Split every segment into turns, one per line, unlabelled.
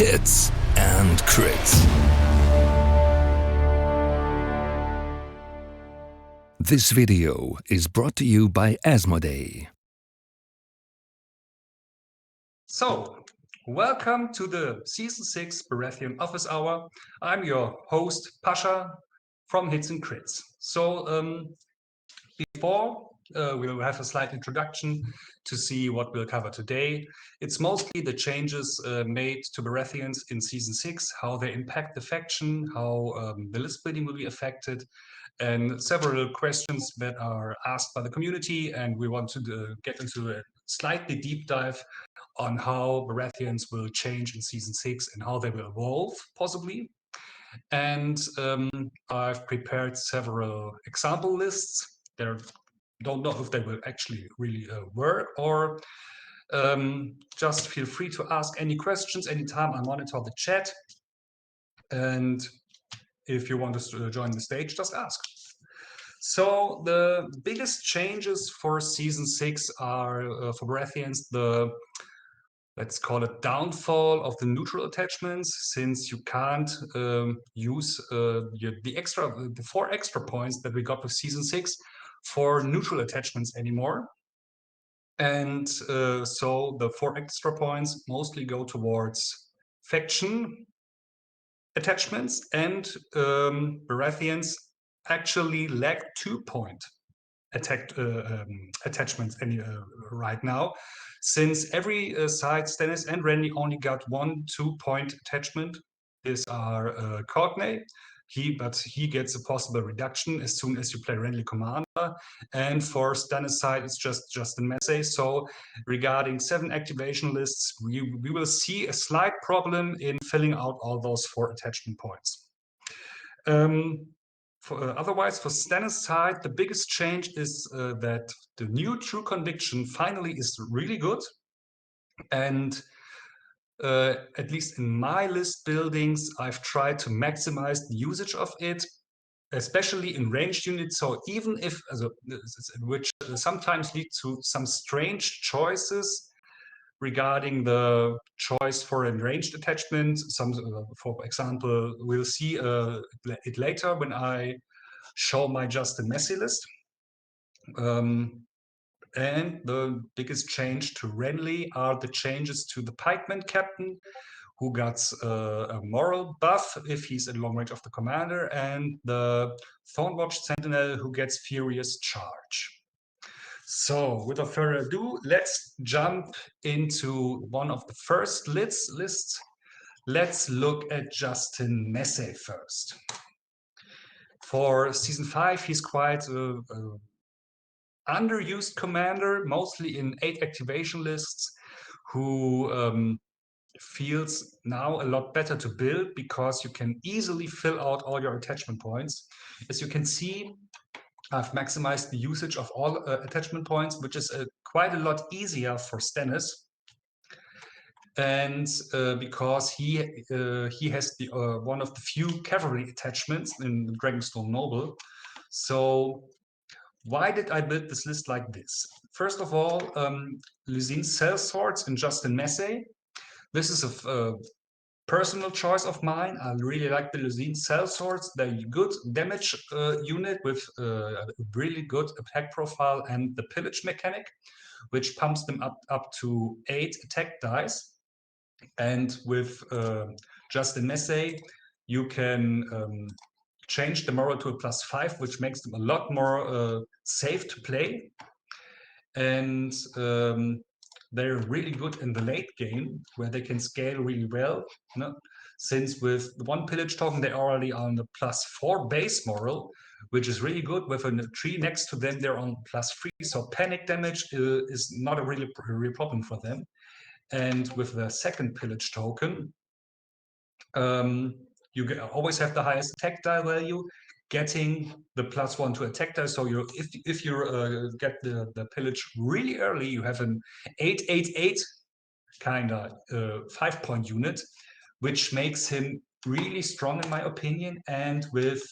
Hits and Crits. This video is brought to you by Asmodee.
So, welcome to the Season 6 Baratheon Office Hour. I'm your host, Pasha, from Hits and Crits. So, before we'll have a slight introduction to see what we'll cover today. It's mostly the changes made to Baratheons in Season 6, how they impact the faction, how the list building will be affected, and several questions that are asked by the community. And we want to get into a slightly deep dive on how Baratheons will change in Season 6 and how they will evolve, possibly. And I've prepared several example lists. Don't know if they will actually really work, or just feel free to ask any questions anytime. I monitor the chat. And if you want to join the stage, just ask. So the biggest changes for Season 6 are, for Baratheons, let's call it downfall of the neutral attachments, since you can't use the 4 extra points that we got with Season 6 for neutral attachments anymore. And so the 4 extra points mostly go towards faction attachments, and Baratheons actually lack 2-point attachments right now, since every side, Stannis and Renly, only got 1 2-point attachment. These are Courtney. But he gets a possible reduction as soon as you play Renly Commander. And for Stannis side, it's just Justin Massey. So regarding 7 activation lists, we will see a slight problem in filling out all those 4 attachment points. Otherwise, for Stannis' side, the biggest change is that the new True Conviction finally is really good. And at least in my list buildings, I've tried to maximize the usage of it, especially in ranged units. So even if, which sometimes lead to some strange choices regarding the choice for a ranged attachment. For example, we'll see it later when I show my Justin Massey list. And the biggest change to Renly are the changes to the Pikeman Captain, who got a moral buff if he's in long range of the commander, and the Thornwatch Sentinel, who gets Furious Charge. So without further ado, let's jump into one of the first lists. Let's look at Justin Massey first. For Season 5, he's quite a underused commander, mostly in 8 activation lists, who feels now a lot better to build because you can easily fill out all your attachment points. As you can see, I've maximized the usage of all attachment points, which is quite a lot easier for Stannis. And because he has one of the few cavalry attachments in Dragonstone Noble. So why did I build this list like this? First of all, Lysine Cell Swords and Justin Massey. This is a personal choice of mine. I really like the Lysine Cell Swords. They're a good damage unit with a really good attack profile and the pillage mechanic, which pumps them up to 8 attack dice. And with Justin Massey, you can change the moral to a +5, which makes them a lot more safe to play. And they're really good in the late game, where they can scale really well. Since with the 1 pillage token, they're already on the +4 base moral, which is really good. With a 3 next to them, they're on +3. So panic damage is not a real problem for them. And with the 2nd pillage token, you always have the highest attack die value, getting the +1 to attack die. So if you get the pillage really early, you have an 8/8/8 kind of 5-point unit, which makes him really strong in my opinion. And with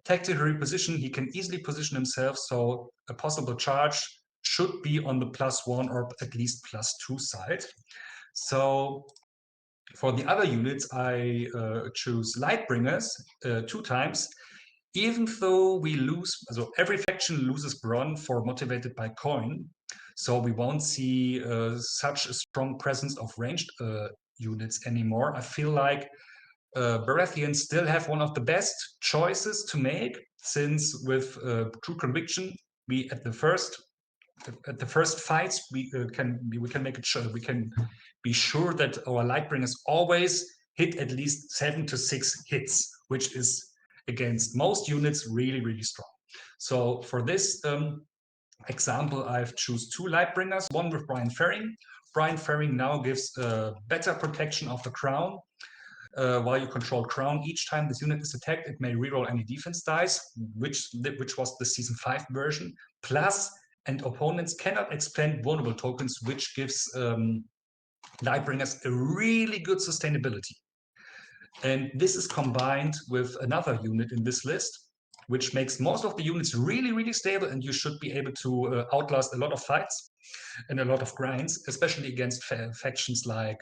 tactical reposition, he can easily position himself, so a possible charge should be on the +1 or at least +2 side. So For the other units, I choose Lightbringers 2 times, even though we lose, so every faction loses Brawn for motivated by coin, so we won't see such a strong presence of ranged units anymore. I feel like Baratheons still have one of the best choices to make, since with True Conviction, we at the first fights we can make it sure we can be sure that our Lightbringers always hit at least 7 to 6 hits, which is against most units really strong. So for this example, I've choose 2 Lightbringers, one with Brian Ferring. Brian Ferring now gives better protection of the crown. While you control crown, each time this unit is attacked, it may reroll any defense dice, which was the season 5 version. Plus, and opponents cannot expend vulnerable tokens, which gives Lightbringers a really good sustainability. And this is combined with another unit in this list, which makes most of the units really stable, and you should be able to outlast a lot of fights and a lot of grinds, especially against factions like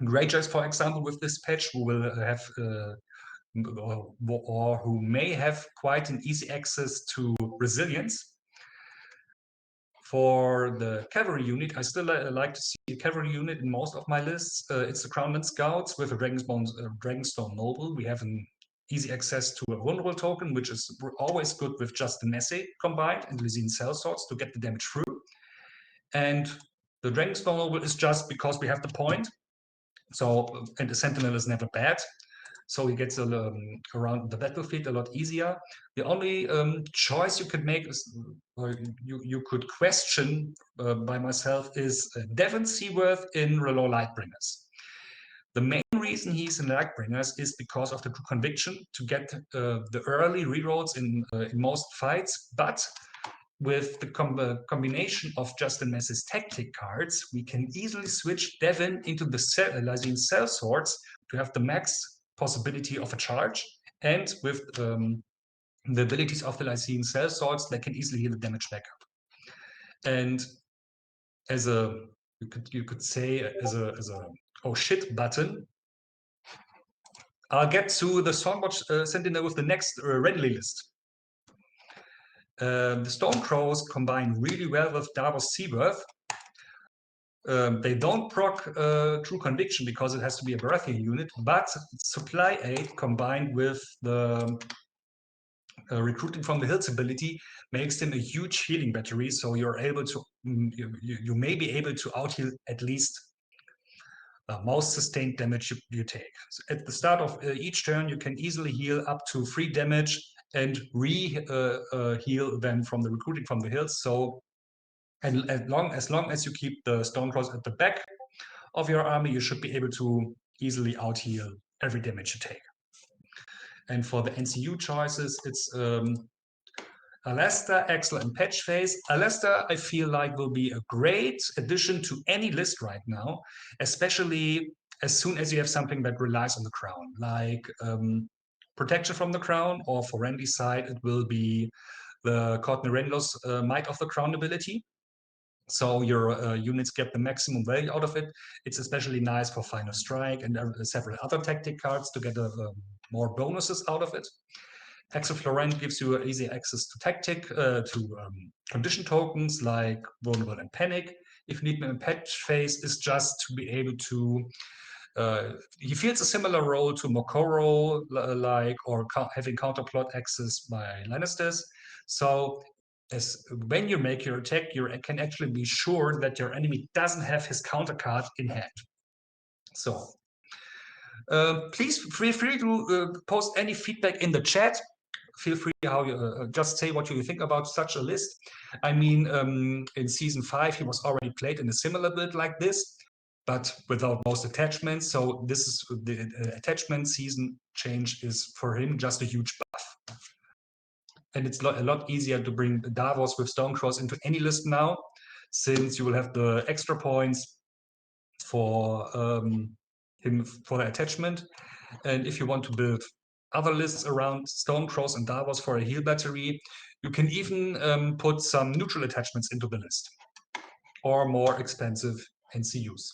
Greyjoys, for example, with this patch, who will have or who may have quite an easy access to resilience. For the cavalry unit, I still like to see a cavalry unit in most of my lists. It's the Crownland Scouts with a Dragonstone Noble. We have an easy access to a vulnerable token, which is always good with just the Messe combined and Lysian Sellswords to get the damage through. And the Dragonstone Noble is just because we have the point. So, and the Sentinel is never bad. So he gets around the battlefield a lot easier. The only choice you could make is, or you could question by myself, is Devon Seaworth in R'hllor Lightbringers. The main reason he's in Lightbringers is because of the True Conviction to get the early rerolls in most fights, but with the combination of Justin Mess's tactic cards, we can easily switch Devon into the Lysian Sellswords to have the max possibility of a charge, and with the abilities of the Lysian Sellswords, they can easily heal the damage back up. And as a you could say as a oh shit button, I'll get to the Stormwatch Sentinel with the next readily list. The Stormcrows combine really well with Davos Seaworth. They don't proc True Conviction because it has to be a Baratheon unit, but Supply Aid combined with the Recruiting from the Hills ability makes them a huge healing battery. So you're able to, you may be able to out-heal at least most sustained damage you take. So at the start of each turn, you can easily heal up to 3 damage and heal them from the Recruiting from the Hills. So, and as long as you keep the Stormcrows at the back of your army, you should be able to easily out-heal every damage you take. And for the NCU choices, it's Alesta, Axel, and Patchface. Alesta, I feel like, will be a great addition to any list right now, especially as soon as you have something that relies on the crown, like protection from the crown, or for Randy's side, it will be the Courtney Renlos Might of the Crown ability. So your units get the maximum value out of it. It's especially nice for Final Strike and several other tactic cards to get more bonuses out of it. Axel Florent gives you easy access to tactic, condition tokens like Vulnerable and Panic. If you need a patch phase, is just to be able to. He feels a similar role to Mokoro, like, or having counterplot access by Lannisters. So as when you make your attack, you can actually be sure that your enemy doesn't have his counter card in hand. So please feel free to post any feedback in the chat. Feel free how you just say what you think about such a list. I mean, in season 5, he was already played in a similar build like this, but without most attachments. So this is the attachment season change is for him just a huge buff. And it's a lot easier to bring Davos with Stormcrows into any list now, since you will have the extra points for him for the attachment. And if you want to build other lists around Stormcrows and Davos for a heal battery, you can even put some neutral attachments into the list, or more expensive NCUs.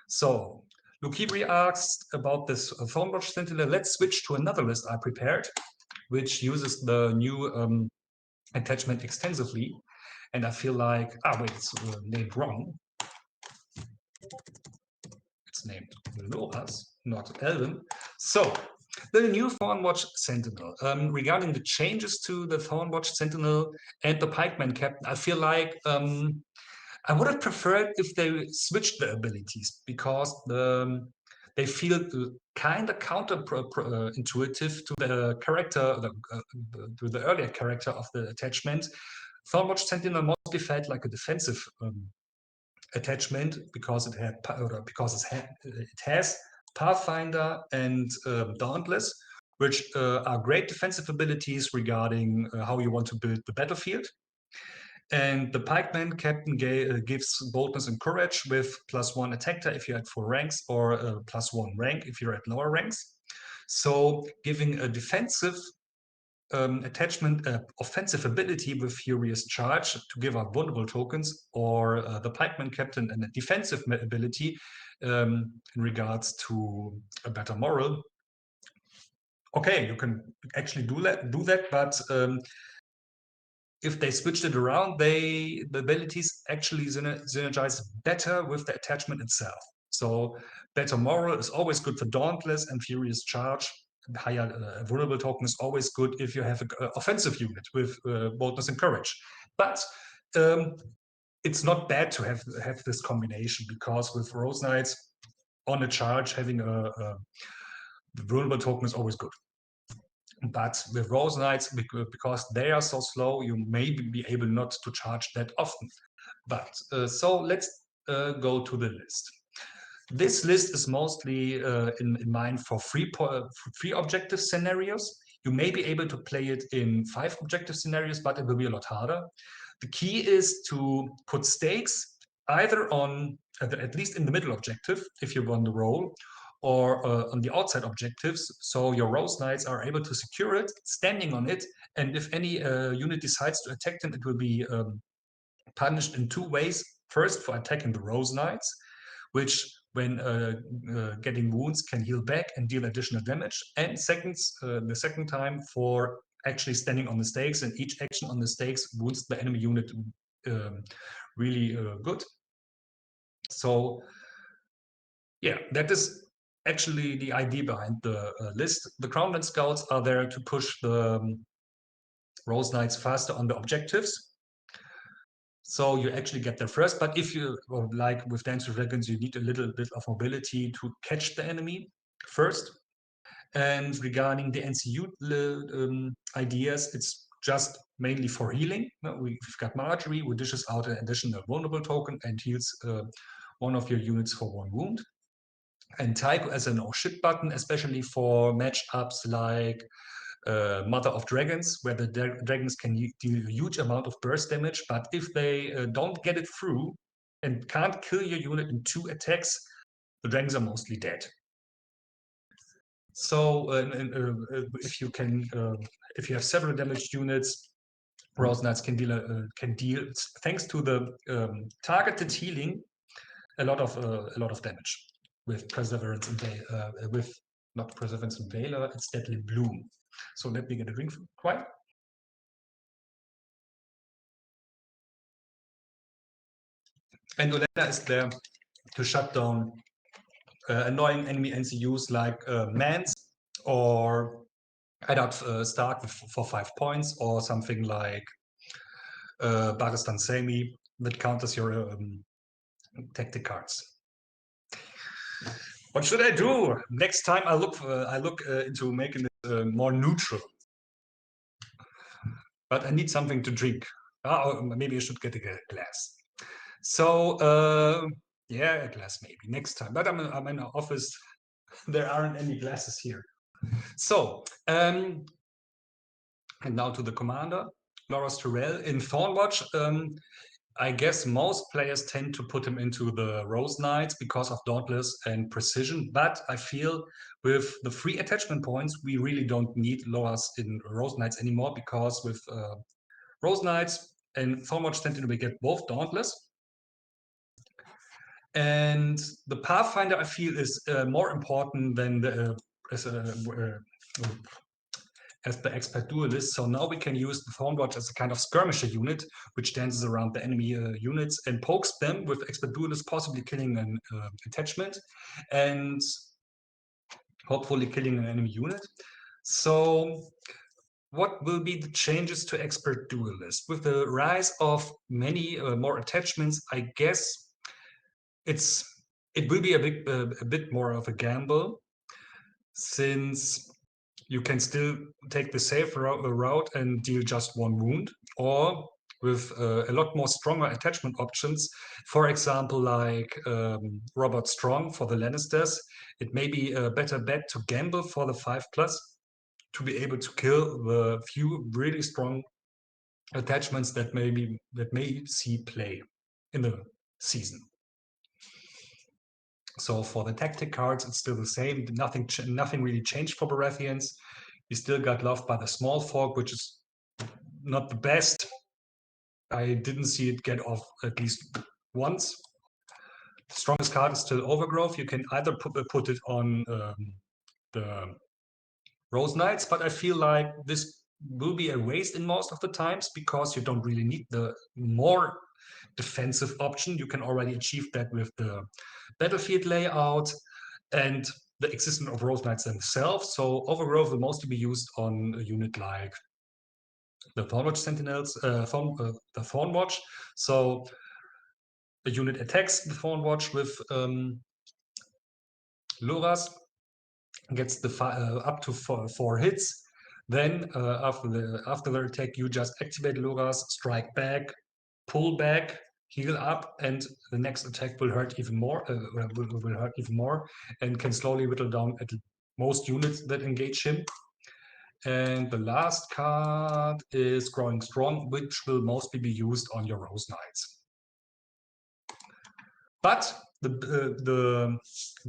So Lukibri asked about this Thornwatch Sentinel. Let's switch to another list I prepared, which uses the new attachment extensively. And I feel like, wait, it's named wrong. It's named Loras, not Elven. So, the new Thornwatch Sentinel. Regarding the changes to the Thornwatch Sentinel and the Pikeman Captain, I feel like I would have preferred if they switched the abilities, because they feel kind of counter-intuitive to the character, to the earlier character of the attachment. Thornwatch Sentinel mostly felt like a defensive attachment because it has Pathfinder and Dauntless, which are great defensive abilities regarding how you want to build the battlefield. And the Pikeman Captain gives boldness and courage with +1 attack if you're at 4 ranks, or +1 rank if you're at lower ranks. So giving a defensive attachment, offensive ability with Furious Charge to give out vulnerable tokens, or the Pikeman Captain and a defensive ability in regards to a better moral. Okay, you can actually do that, but if they switched it around, the abilities actually synergize better with the attachment itself. So better moral is always good for Dauntless and Furious Charge. Higher vulnerable token is always good if you have an offensive unit with boldness and courage. But it's not bad to have this combination, because with Rose Knights on a charge, having a vulnerable token is always good. But with Rose Knights, because they are so slow, you may be able not to charge that often. But so let's go to the list. This list is mostly in mind for free objective scenarios. You may be able to play it in 5 objective scenarios, but it will be a lot harder. The key is to put stakes either on, at least in the middle objective, if you won the role, or on the outside objectives, so your Rose Knights are able to secure it, standing on it, and if any unit decides to attack them, it will be punished in 2 ways. First, for attacking the Rose Knights, which, when getting wounds, can heal back and deal additional damage, and the second time for actually standing on the stakes, and each action on the stakes wounds the enemy unit really good. So yeah, that is actually the idea behind the list. The Crownland Scouts are there to push the Rose Knights faster on the objectives. So you actually get there first, but if you, like with Dance with Dragons, you need a little bit of mobility to catch the enemy first. And regarding the NCU ideas, it's just mainly for healing. We've got Marjorie, who dishes out an additional vulnerable token and heals one of your units for 1 wound. And Tycho as an ship button, especially for matchups like Mother of Dragons, where the dragons can deal a huge amount of burst damage, but if they don't get it through and can't kill your unit in 2 attacks, the dragons are mostly dead. So if you have several damaged units, Rose Knights can deal thanks to the targeted healing a lot of damage with Perseverance and with not Perseverance and Valor, it's Deadly Bloom. So let me get a drink quiet. And Olena is there to shut down annoying enemy NCUs like Mans or Eddard Stark for 5 points, or something like Baristan Semi that counters your tactic cards. What should I do? Next time I look into making it more neutral. But I need something to drink. Or maybe I should get a glass. So yeah, a glass maybe next time. But I'm in an office. There aren't any glasses here. So and now to the commander, Loras Tyrell in Thornwatch. I guess most players tend to put him into the Rose Knights because of Dauntless and Precision, but I feel with the free attachment points, we really don't need Loras in Rose Knights anymore, because with Rose Knights and Thornwatch Sentinel we get both Dauntless, And the Pathfinder, I feel, is more important than the as the expert duelist. So now we can use the Thornwatch as a kind of skirmisher unit, which dances around the enemy units and pokes them with expert duelist, possibly killing an attachment and hopefully killing an enemy unit. So what will be the changes to expert duelist? With the rise of many more attachments, I guess it will be a bit more of a gamble, since you can still take the safe route and deal just one wound, or with a lot more stronger attachment options. For example, like Robert Strong for the Lannisters, it may be a better bet to gamble for the 5+ to be able to kill the few really strong attachments that may see play in the season. So for the tactic cards, it's still the same. Nothing really changed for Baratheons. You still got loved by the small folk, which is not the best. I didn't see it get off at least once. The strongest card is still Overgrowth. You can either put it on the Rose Knights, but I feel like this will be a waste in most of the times, because you don't really need the more defensive option. You can already achieve that with the battlefield layout and the existence of Rose Knights themselves. So Overgrowth will mostly be used on a unit like the Thornwatch Sentinels, the Thornwatch. So the unit attacks the Thornwatch with Loras, gets the up to four hits. Then after the attack, you just activate Loras, strike back, pull back, heal up, and the next attack will hurt even more. Will hurt even more, and can slowly whittle down at most units that engage him. And the last card is Growing Strong, which will mostly be used on your Rose Knights. But the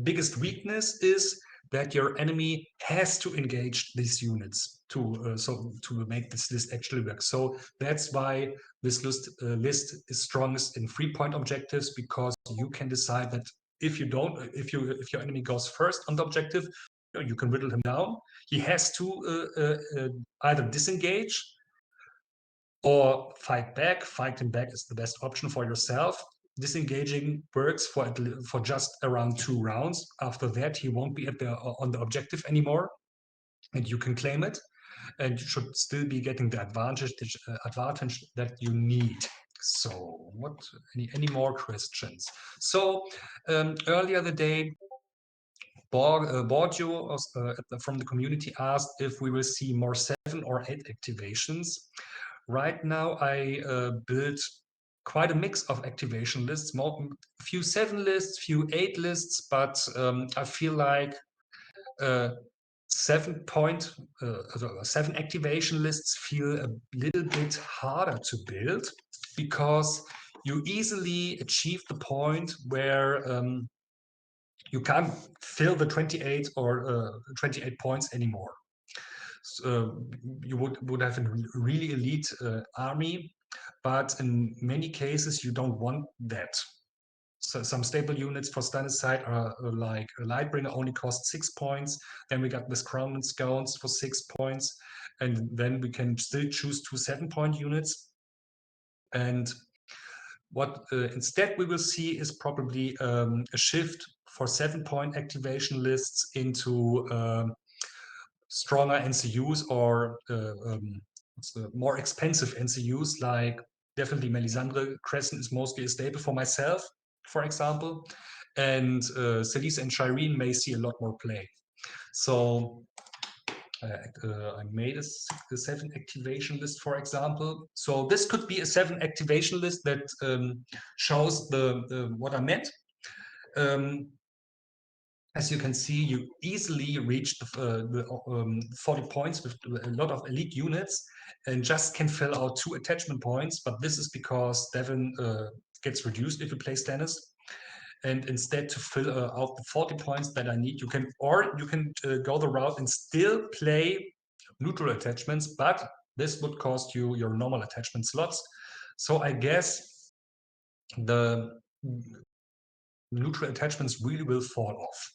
biggest weakness is that your enemy has to engage these units to make this list actually work. So that's why this list is strongest in 3-point objectives, because you can decide that if your enemy goes first on the objective, you can whittle him down. He has to either disengage or fight back. Fighting back is the best option for yourself. Disengaging works for just around 2 rounds. After that, he won't be on the objective anymore, and you can claim it. And you should still be getting the advantage that you need. So, what? Any more questions? So, earlier the day, Borgio from the community asked if we will see more 7 or 8 activations. Right now, I built quite a mix of activation lists, a few 7 lists, few 8 lists, but I feel like 7 activation lists feel a little bit harder to build, because you easily achieve the point where you can't fill the 28 or 28 points anymore. So, you would have a really elite army, but in many cases you don't want that. So some stable units for Stannis' are like a Lightbringer only cost 6 points. Then we got this Crown and Scones for 6 points, and then we can still choose 2 7-point units. And what instead we will see is probably a shift for 7-point activation lists into stronger NCUs, or more expensive NCUs, like definitely Melisandre Crescent is mostly a staple for myself, for example, and Selise and Shireen may see a lot more play. So I made a 7 activation list, for example. So this could be a 7 activation list that shows what I meant. As you can see, you easily reach the 40 points with a lot of elite units, and just can fill out 2 attachment points. But this is because Devon gets reduced if you play Stannis. And instead, to fill out the 40 points that I need, you can go the route and still play neutral attachments, but this would cost you your normal attachment slots. So I guess the neutral attachments really will fall off.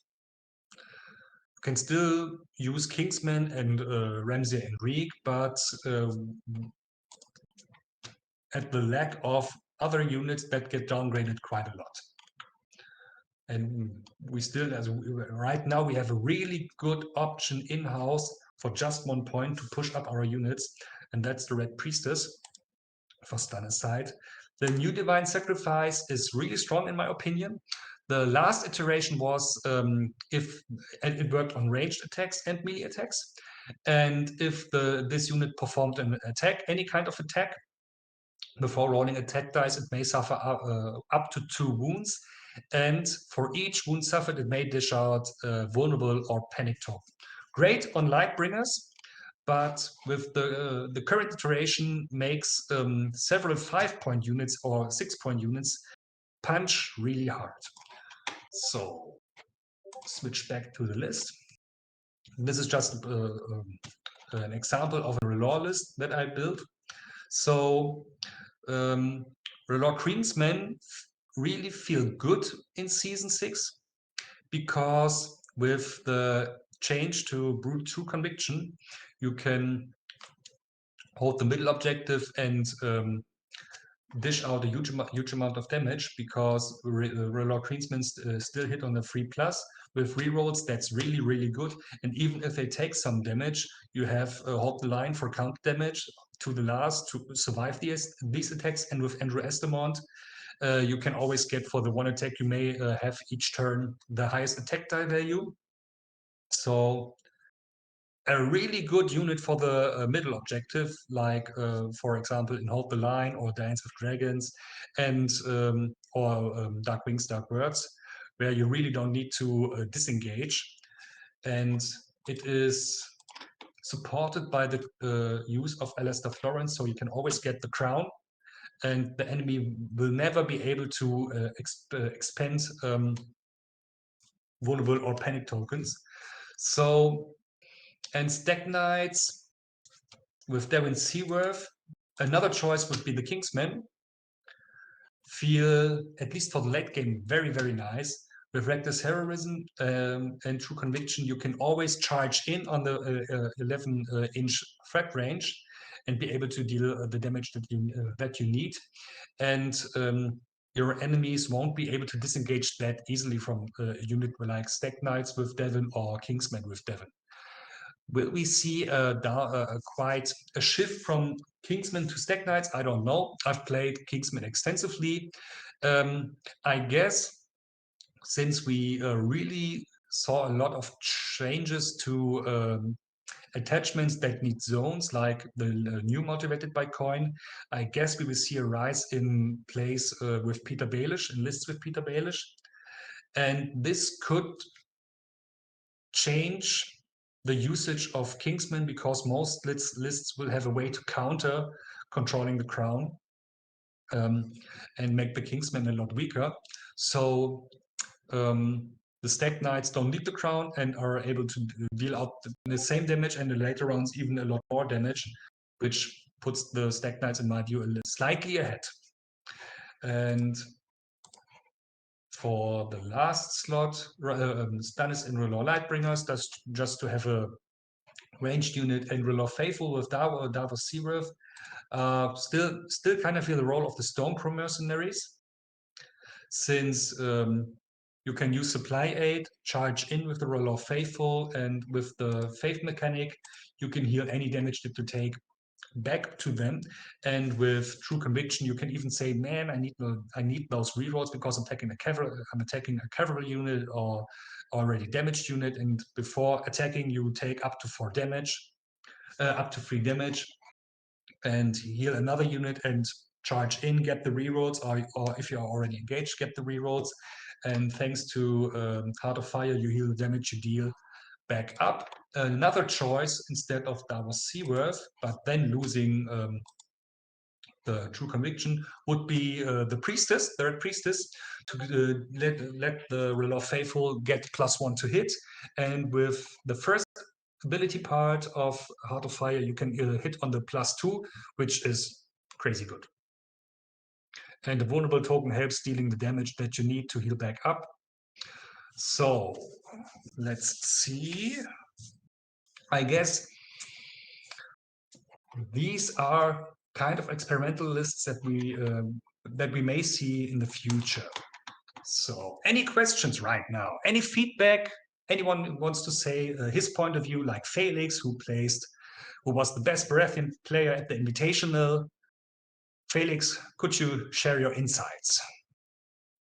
You can still use Kingsman and Ramsay and Reek, but at the lack of other units that get downgraded quite a lot. And we still, right now, we have a really good option in-house for just 1 point to push up our units, and that's the Red Priestess for stun aside. The new Divine Sacrifice is really strong in my opinion. The last iteration was if it worked on ranged attacks and melee attacks, and if this unit performed an attack, any kind of attack, before rolling attack dice, it may suffer up to 2 wounds, and for each wound suffered, it may dish out vulnerable or panic token. Great on Lightbringers, but with the current iteration makes several 5-point units or 6-point units punch really hard. So switch back to the list. This is just an example of a Relore list that I built. So Relore Queensmen really feel good in Season 6 because with the change to Brute 2 Conviction, you can hold the middle objective and dish out a huge amount of damage because Relore Queensmen still hit on the 3+. With rerolls, that's really, really good. And even if they take some damage, you have hold the line for counter damage to the last to survive these attacks. And with Andrew Estamont, you can always get for the one attack you may have each turn the highest attack die value. So a really good unit for the middle objective, like for example in Hold the Line or Dance of Dragons, and or Dark Wings, Dark Words, where you really don't need to disengage, and it is supported by the use of Alistair Florence, so you can always get the crown, and the enemy will never be able to expend vulnerable or panic tokens. So, and Stag Knights with Darren Seaworth, another choice would be the Kingsmen. Feel, at least for the late game, very, very nice. With Reckless Heroism and True Conviction, you can always charge in on the 11-inch threat range and be able to deal the damage that you need. And your enemies won't be able to disengage that easily from a unit like Stag Knights with Devon or Kingsmen with Devon. Will we see quite a shift from Kingsmen to Stag Knights? I don't know. I've played Kingsmen extensively. I guess since we really saw a lot of changes to attachments that need zones, like the new motivated by coin, I guess we will see a rise in plays with Peter Baelish, in lists with Peter Baelish. And this could change the usage of Kingsmen because most lists will have a way to counter controlling the crown and make the Kingsmen a lot weaker. So the Stag Knights don't need the crown and are able to deal out the same damage and in later rounds even a lot more damage, which puts the Stag Knights, in my view, slightly ahead. And for the last slot, Stannis in Relore Lightbringers, that's just to have a ranged unit, and Relore Faithful with Davos Seaworth. Still kind of feel the role of the Stormcrow mercenaries, since you can use supply aid, charge in with the Relore Faithful, and with the Faith mechanic, you can heal any damage that you take back to them. And with True Conviction, you can even say, man, I need those rerolls because I'm attacking a cavalry unit or already damaged unit, and before attacking you take up to 4 damage, up to 3 damage, and heal another unit and charge in, get the rerolls, or if you're already engaged, get the rerolls. And thanks to Heart of Fire, you heal the damage you deal back up. Another choice instead of Davos Seaworth, but then losing the True Conviction, would be the Priestess, the Red Priestess, to let the Relore Faithful get +1 to hit. And with the first ability part of Heart of Fire, you can hit on the +2, which is crazy good. and the vulnerable token helps dealing the damage that you need to heal back up. So let's see. I guess these are kind of experimental lists that we may see in the future. So, any questions right now? Any feedback? Anyone who wants to say his point of view, like Failix, who was the best Baratheon player at the Invitational? Felix, could you share your insights?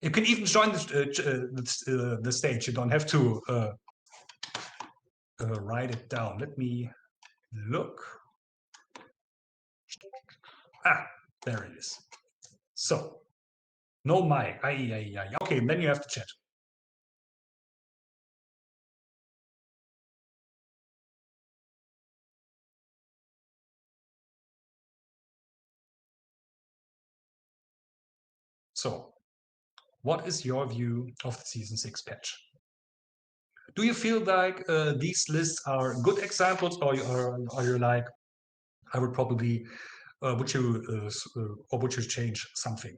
You can even join the stage. You don't have to write it down. Let me look. There it is. So, no mic. Okay, then you have to chat. So, what is your view of the Season 6 patch? Do you feel like these lists are good examples, or are you like, I would probably, would you change something?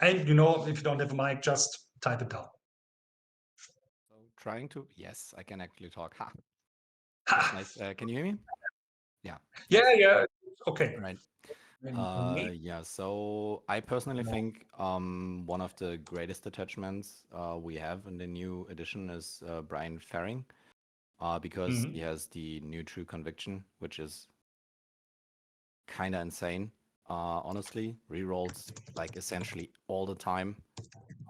And if you don't have a mic, just type it down.
So yes, I can actually talk. That's nice. Can you hear me? Yeah.
Yeah. Okay.
Right. Yeah. So I personally think one of the greatest attachments we have in the new edition is Brian Ferring, because he has the new True Conviction, which is kind of insane. Honestly, rerolls like essentially all the time,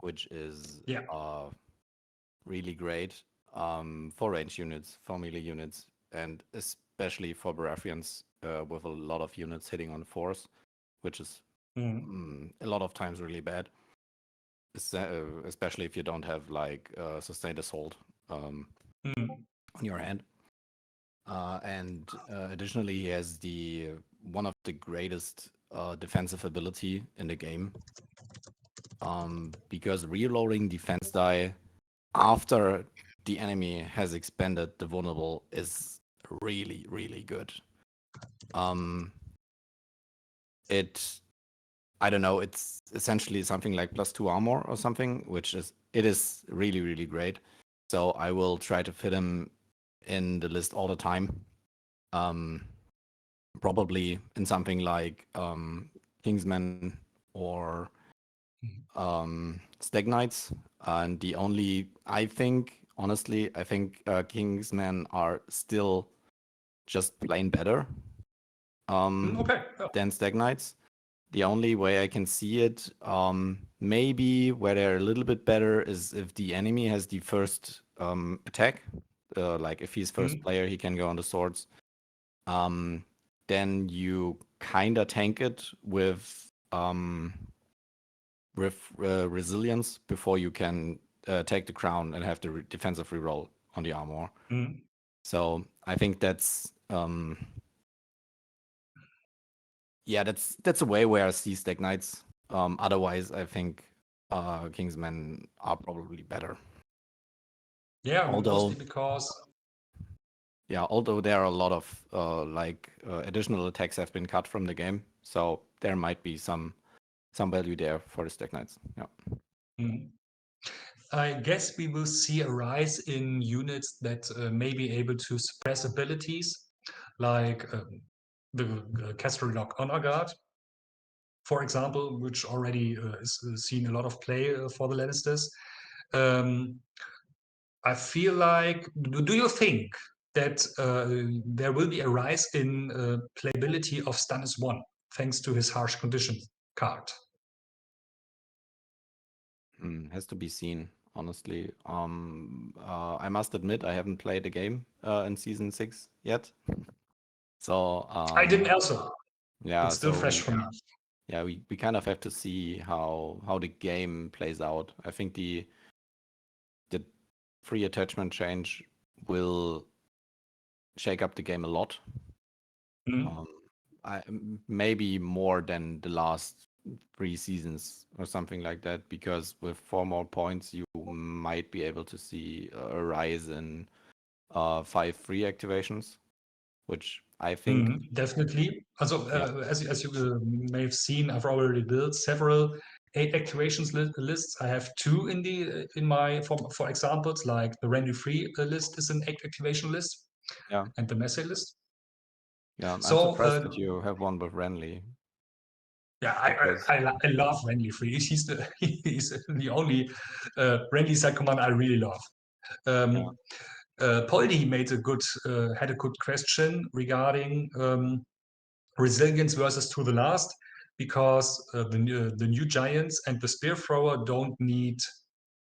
which is really great for range units, for melee units, and especially for Baratheons with a lot of units hitting on force, which is a lot of times really bad, especially if you don't have like sustained assault on your hand. And additionally, he has one of the greatest defensive ability in the game, because reloading defense die after the enemy has expended the vulnerable is really, really good. I don't know, it's essentially something like +2 armor or something, it is really, really great. So I will try to fit him in the list all the time. Probably in something like Kingsmen or Stag Knights. And I think Kingsmen are still just plain better than Stag Knights. The only way I can see it, maybe where they're a little bit better, is if the enemy has the first attack. Like if he's first player, he can go on the swords. Then you kind of tank it with resilience before you can take the crown and have the defensive reroll on the armor. So I think that's that's a way where I see Stag Knights. Otherwise, I think Kingsmen are probably better.
Yeah, mostly because.
Yeah, although there are a lot of additional attacks have been cut from the game, so there might be some value there for the Stag Knights. Yeah.
I guess we will see a rise in units that may be able to suppress abilities, like the Casterlock Honor Guard, for example, which already is seen a lot of play for the Lannisters. I feel like, do you think that there will be a rise in playability of Stannis 1 thanks to his harsh conditions card?
Has to be seen, honestly. I must admit I haven't played the game in season 6 yet. So
I didn't also.
Yeah,
it's still fresh for me.
Yeah, we kind of have to see how the game plays out. I think the free attachment change will shake up the game a lot. Maybe more than the last 3 seasons or something like that, because with 4 more points you might be able to see a rise in 5 free activations, which I think.
Definitely. Also,
Yeah.
as you may have seen, I've already built several 8 activations lists. I have 2 in my for examples, like the Randy Free list is an 8 activation list,
Yeah.
and the Messe list.
Yeah. I'm
So
surprised that you have one with Renly
yeah,
because
I love Randy Free. He's the only Randy side command I really love.
yeah.
Poldi had a good question regarding resilience versus to the last, because the new giants and the spear thrower don't need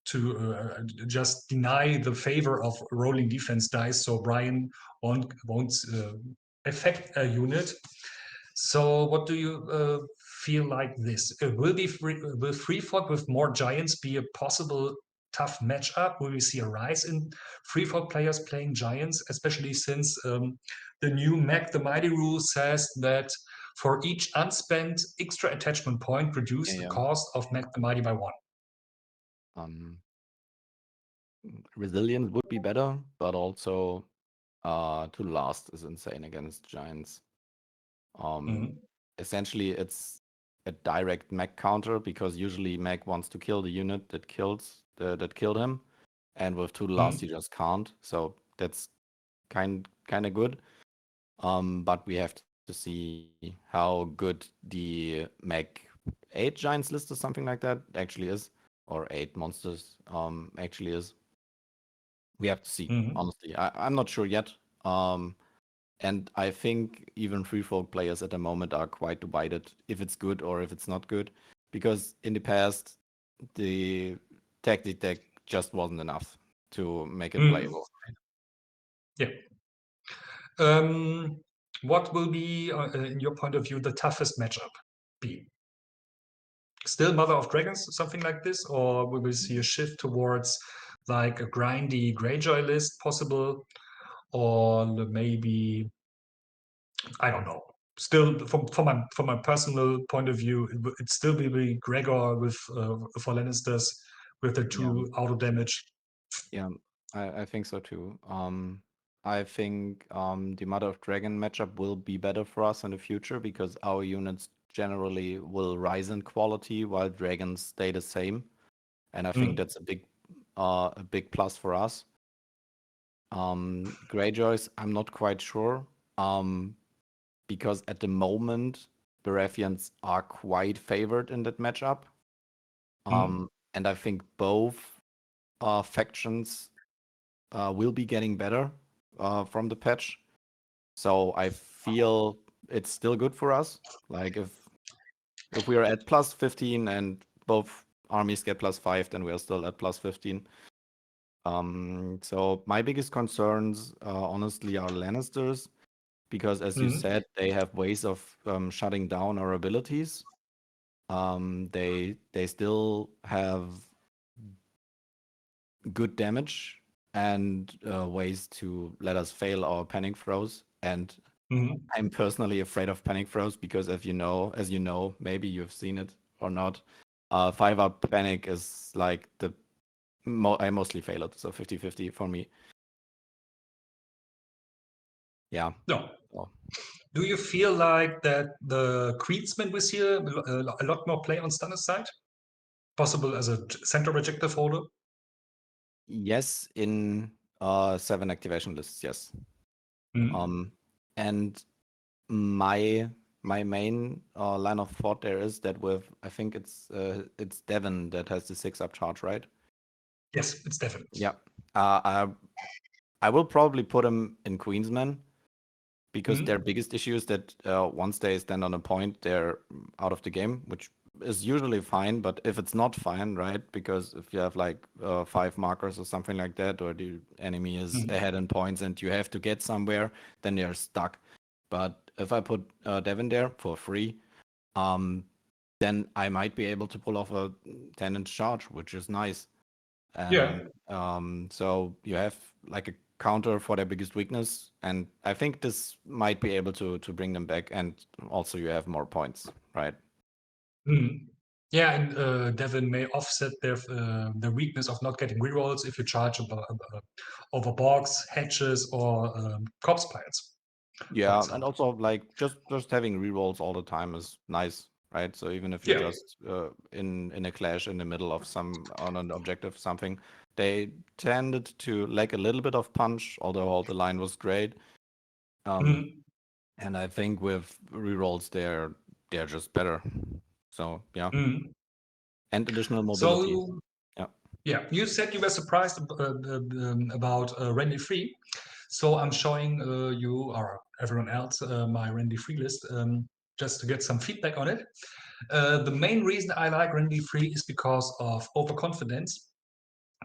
to just deny the favor of rolling defense dice, so Brian won't affect a unit. So what do you feel like this? Will free fog with more giants be a possible tough matchup? Will we see a rise in free fog players playing giants, especially since the new Mac the Mighty rule says that for each unspent extra attachment point, reduce
Yeah.
the
Yeah.
cost of Mac the Mighty by 1.
Um, Resilience would be better, but also to last is insane against giants. Essentially, it's a direct mech counter because usually mech wants to kill the unit that killed him, and with to last you just can't. So that's kind of good. But we have to see how good the mech 8 giants list or something like that actually is, or 8 monsters actually is. We have to see. Honestly, I'm not sure yet. And I think even free folk players at the moment are quite divided if it's good or if it's not good. Because in the past, the tactic deck just wasn't enough to make it playable.
Yeah. What will be, in your point of view, the toughest matchup be? Still Mother of Dragons, something like this? Or will we see a shift towards like a grindy Greyjoy list possible? Or maybe, I don't know. Still, from my personal point of view, it still will be Gregor with for Lannisters with the 2 auto damage.
Yeah, I think so too. I think the Mother of Dragon matchup will be better for us in the future because our units generally will rise in quality while dragons stay the same, and I think that's a big plus for us. Greyjoys, I'm not quite sure, because at the moment Baratheons are quite favored in that matchup, and I think both factions will be getting better from the patch. So I feel it's still good for us. Like if we are at plus 15 and both armies get plus 5, then we are still at plus 15. So my biggest concerns, honestly, are Lannisters, because as you said, they have ways of shutting down our abilities. They still have good damage and ways to let us fail our panic throws. And I'm personally afraid of panic throws because, as you know, maybe you've seen it or not, 5-up panic is like I mostly fail it, so 50-50 for me. Yeah.
No.
Oh.
Do you feel like that the Queensman will see a lot more play on Stunner's side? Possible as a center objective holder?
Yes, in 7 activation lists, yes. And my main line of thought there is that with, I think it's Devon that has the 6-up charge, right?
Yes, it's Devon.
Yeah. I will probably put him in Queensman because their biggest issue is that once they stand on a point, they're out of the game, which is usually fine. But if it's not fine, right? Because if you have like 5 markers or something like that, or the enemy is ahead in points and you have to get somewhere, then they're stuck. But if I put Devon there for free, then I might be able to pull off a 10-inch charge, which is nice. And so you have like a counter for their biggest weakness, and I think this might be able to bring them back, and also you have more points, right?
Yeah, and Devon may offset their weakness of not getting rerolls if you charge over bogs, hatches, or corpse piles.
Yeah, and also like just having rerolls all the time is nice, right? So even if you're just in a clash in the middle of on an objective something, they tended to lack a little bit of punch, although all the line was great. And I think with rerolls they're just better. So yeah. And additional mobility.
So yeah, you said you were surprised about Randy Free. So I'm showing you or everyone else my Randy Free list just to get some feedback on it. The main reason I like Randy Free is because of overconfidence,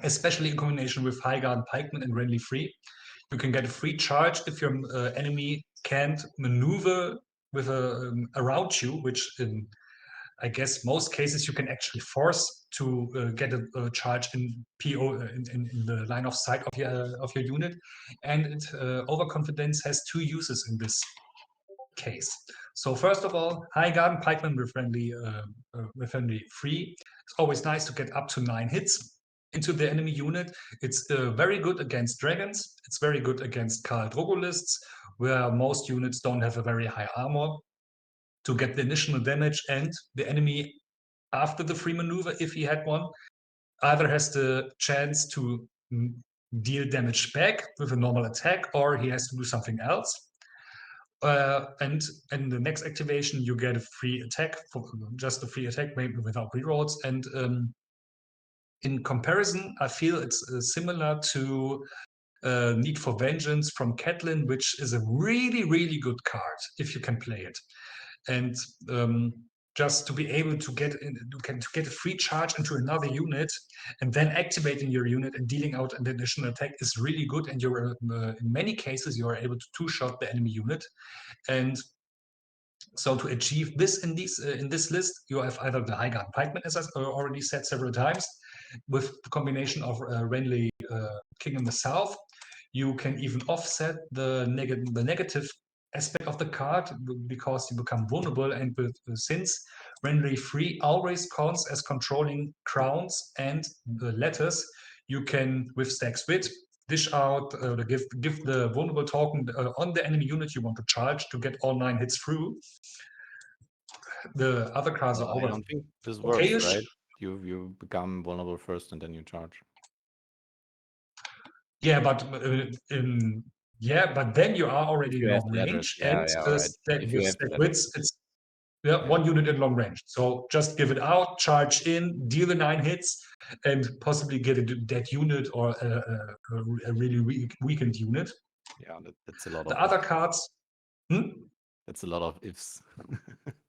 especially in combination with Highgarden Pikeman and Randy Free. You can get a free charge if your enemy can't maneuver with around you, which in I guess most cases you can actually force to get a charge in PO in the line of sight of your unit, and overconfidence has two uses in this case. So first of all, Highgarden Pikeman with friendly free. It's always nice to get up to 9 hits into the enemy unit. It's very good against dragons. It's very good against Khal Drogo lists, where most units don't have a very high armor to get the initial damage, and the enemy after the free maneuver, if he had one, either has the chance to deal damage back with a normal attack, or he has to do something else. And in the next activation, you get a free attack, for just a free attack, maybe without rerolls. And in comparison, I feel it's similar to Need for Vengeance from Catelyn, which is a really, really good card if you can play it. And just to be able to get a free charge into another unit and then activating your unit and dealing out an additional attack is really good. And you're in many cases you are able to two-shot the enemy unit. And so to achieve this in this list, you have either the Highgarden Pikeman, as I already said several times, with the combination of Renly King in the South. You can even offset the negative aspect of the card because you become vulnerable, and since Renly Free always counts as controlling crowns and the letters, you can with Stacks Wit dish out give the vulnerable token on the enemy unit you want to charge to get all 9 hits through. The other cards are over.
I don't think this works, right? You become vulnerable first and then you charge.
Yeah, but but then you are already in long range, and it's one unit in long range. So just give it out, charge in, deal the 9 hits, and possibly get a dead unit or a really weakened unit.
Yeah, that's a lot.
The other cards.
That's a lot of ifs.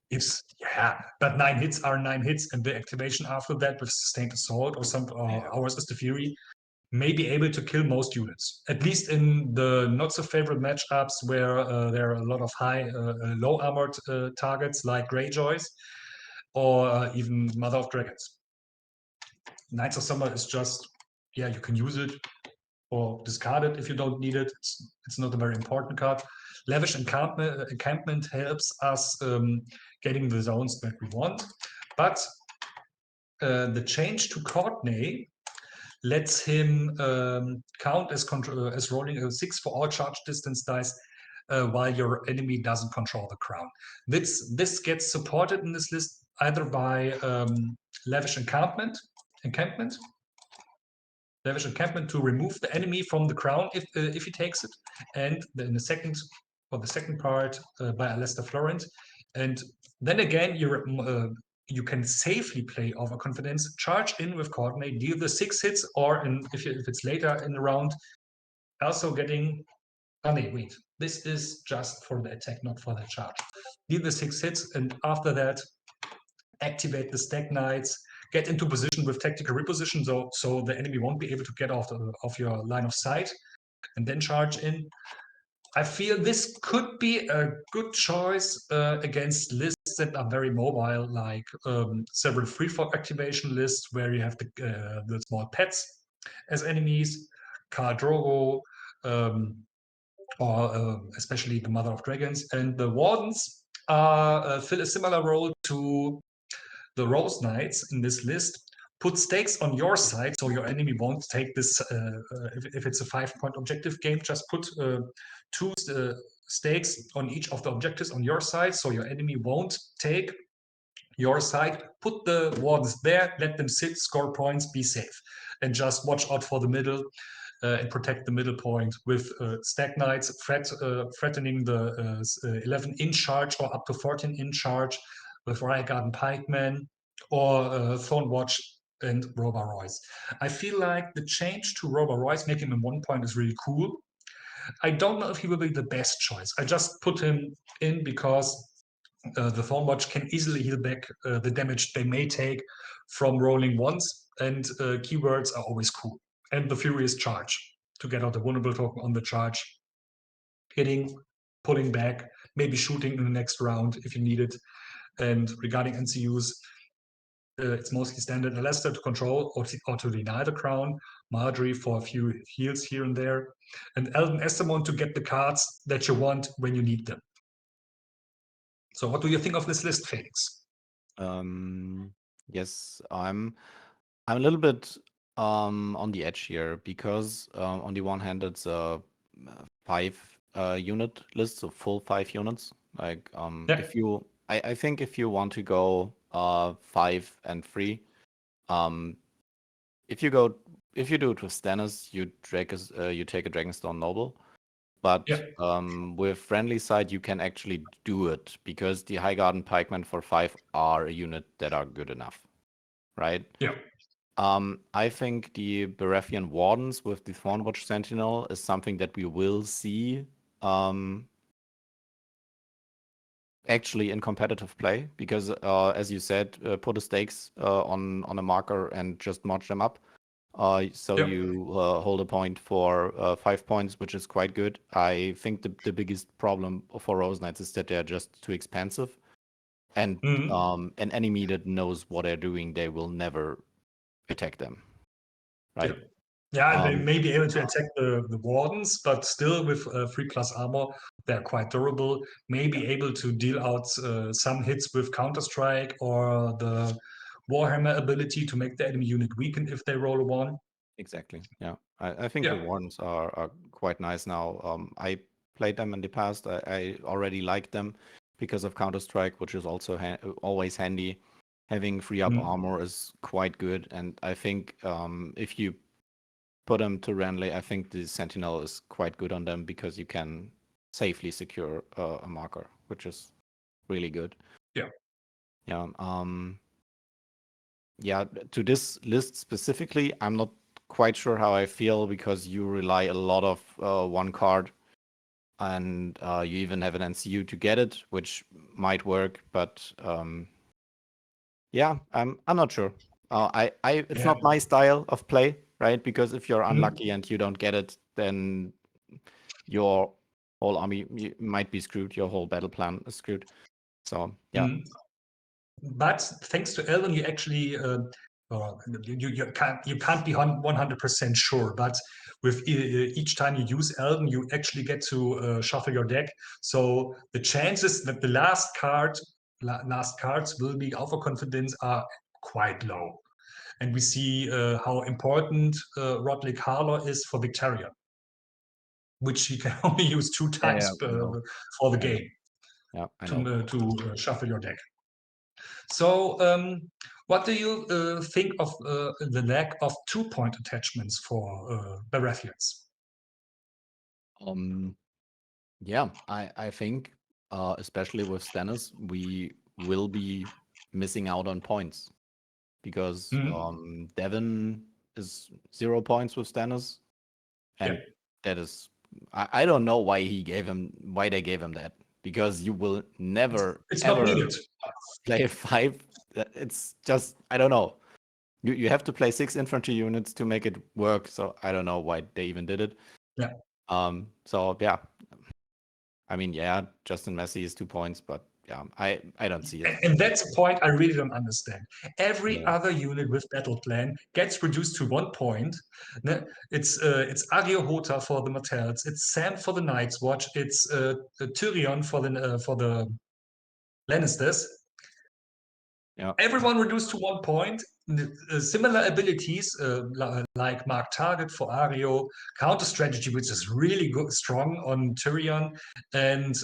Ifs, yeah, but 9 hits are 9 hits, and the activation after that with sustained assault or ours is the fury may be able to kill most units, at least in the not so favorite matchups where there are a lot of low armored targets like Greyjoys or even Mother of Dragons. Knights of Summer is just, you can use it or discard it if you don't need it. It's not a very important card. Lavish Encampment helps us getting the zones that we want, but the change to Courtney lets him count as rolling a 6 for all charge distance dice while your enemy doesn't control the crown. This gets supported in this list either by Lavish Encampment, Lavish Encampment to remove the enemy from the crown if he takes it, and then the second part by Alester Florent, and then again you can safely play Overconfidence, charge in with Coordinate, deal the 6 hits, or if it's later in the round, also getting. Oh, wait, this is just for the attack, not for the charge. Deal the 6 hits, and after that, activate the Stag Knights, get into position with tactical reposition, so the enemy won't be able to get off your line of sight, and then charge in. I feel this could be a good choice against lists that are very mobile, like several free for activation lists where you have the small pets as enemies, Khal Drogo, or especially the Mother of Dragons, and the Wardens fill a similar role to the Rose Knights in this list. Put stakes on your side so your enemy won't take this. If it's a 5-point objective game, just put 2 stakes on each of the objectives on your side, so your enemy won't take your side. Put the wardens there, let them sit, score points, be safe, and just watch out for the middle and protect the middle point with stag knights, threatening the 11 in charge or up to 14 in charge with Riot Garden pikemen or Thornwatch and Roba Royce. I feel like the change to Roba Royce, making him 1 point, is really cool. I don't know if he will be the best choice. I just put him in because the Thornwatch can easily heal back the damage they may take from rolling once, and keywords are always cool. And the Furious Charge to get out the vulnerable token on the charge, hitting, pulling back, maybe shooting in the next round if you need it. And regarding NCUs, it's mostly standard Alester to control or to deny the crown, Marjorie for a few heals here and there, and Eldon Estamon to get the cards that you want when you need them. So what do you think of this list, Failix?
Yes, I'm a little bit on the edge here because on the one hand it's a 5 unit list, so full 5 units. Like
Yeah.
if you, I think if you want to go 5 and 3, if you do it with Stannis, you take a Dragonstone Noble. But
Yeah.
with friendly side, you can actually do it because the Highgarden Pikemen for 5 are a unit that are good enough, right?
Yeah.
I think the Baratheon Wardens with the Thornwatch Sentinel is something that we will see actually in competitive play because, as you said, put the stakes on a marker and just march them up. So
Yep.
you hold a point for 5 points, which is quite good. I think the biggest problem for Rose Knights is that they're just too expensive. And an enemy that knows what they're doing, they will never attack them. Right?
Yeah, they may be able to attack the Wardens, but still with 3+ armor, they're quite durable. May be able to deal out some hits with Counter-Strike or the Warhammer ability to make the enemy unit weaken if they roll a 1.
Exactly. Yeah. I think the Wardens are quite nice now. I played them in the past. I already liked them because of Counter-Strike, which is also always handy. Having free up armor is quite good. And I think if you put them to Renly, I think the Sentinel is quite good on them because you can safely secure a marker, which is really good.
Yeah.
Yeah. Yeah, to this list specifically, I'm not quite sure how I feel because you rely a lot of one card, and you even have an NCU to get it, which might work. But yeah, I'm not sure. It's not my style of play, right? Because if you're unlucky and you don't get it, then your whole army might be screwed. Your whole battle plan is screwed. So yeah.
But thanks to Eldon, you actually you can't be 100% sure. But with each time you use Eldon, you actually get to shuffle your deck. So the chances that the last cards will be overconfident are quite low. And we see how important Roderick Harlow is for Victarion, which he can only use 2 times for the game to shuffle your deck. So, what do you think of the lack of 2-point attachments for Baratheons?
Yeah, I think, especially with Stannis, we will be missing out on points because Devon is 0 points with Stannis, and that is, I don't know why they gave him that because you will never
It's
ever
not needed.
play 5. It's just, I don't know. You have to play 6 infantry units to make it work, so I don't know why they even did it.
Yeah.
So yeah. I mean, yeah, Justin Messi is 2 points, but yeah, I don't see it.
And that's a point I really don't understand. Every other unit with battle plan gets reduced to 1 point. It's Agio for the Martells, it's Sam for the Night's Watch, it's Tyrion for the Lannisters.
Yeah.
Everyone reduced to 1 point. Similar abilities like Mark Target for Ario, counter strategy, which is really good, strong on Tyrion, and